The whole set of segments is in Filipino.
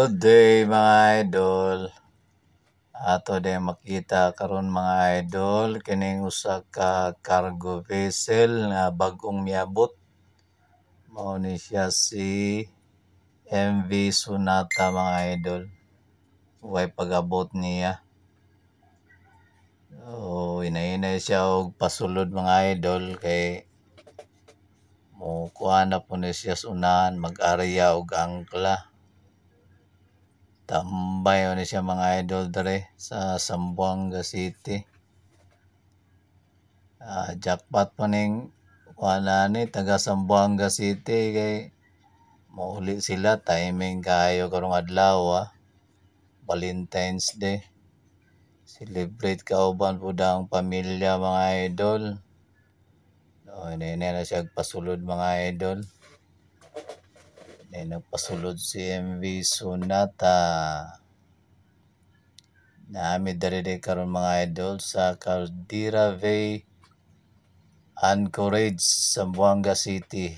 Good day mga idol. Ato din makita karon mga idol kining usa ka cargo vessel nga bag-ong miabot. Mao ni siya si MV Sonata mga idol. Way pag-abot niya. Inahinay siya og pasulod mga idol kay mo kuha na po ni siya sunahan mag-area og angkla. Tambay ni siya mga idol dere sa Zamboanga City. Jackpot po ning wala ni taga Zamboanga City kay mauli sila timing kayo karong adlaw Valentine's Day. Celebrate kauban po ang pamilya mga idol. Hindi na siya pasulod mga idol. Nagpasulod si MV Sonata. Naami diri karon mga idol sa Caldera Bay Anchorage, Zamboanga City.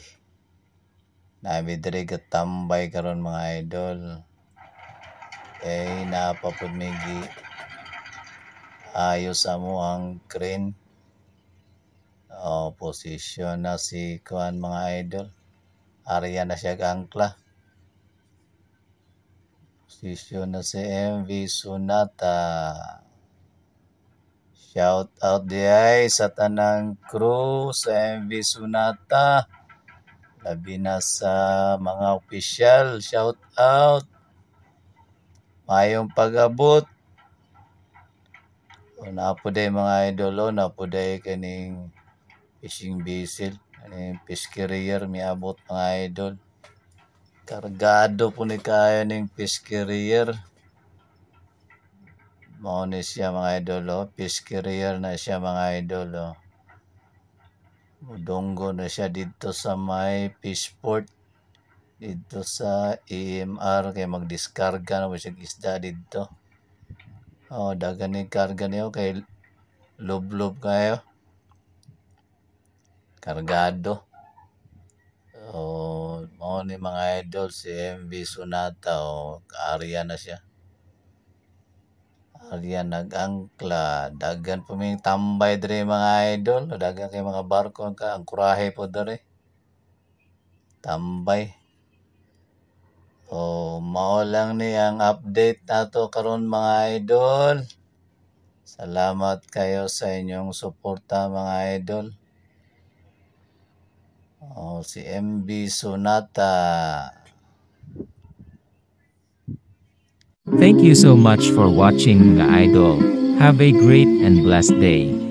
Naami diri katambay karon mga idol. Napapud migi ayos amo ang crane. Posisyon na si kuan mga idol. Area na siya angkla. Posisyon na si MV Sonata. Shout out diay sa tanang crew sa MV Sonata. Labi na sa mga opisyal. Shout out. Mayong pag-abot. Napuday mga idol. Napuday kaning fishing vessel. Fish carrier miabot mga idol. Kargado po ni kayo ning fish carrier. Mao ni siya mga idol. Fish carrier na siya mga idol. Mudunggo na siya dito sa may fishport. Dito sa EMR kay magdiskarga na mo siya isda dito. Dagan ni karga niyo kay lublob kayo. Kargado. Mao ni mga idol si MV Sonata area na siya. Area nag-angkla. Dagan po may tambay diri mga idol. Dagan kay mga barko ang kurahe po diri. Tambay. Mao lang ni ang update nato karon mga idol. Salamat kayo sa inyong suporta mga idol. Si MV Sonata. Thank you so much for watching mga idol. Have a great and blessed day.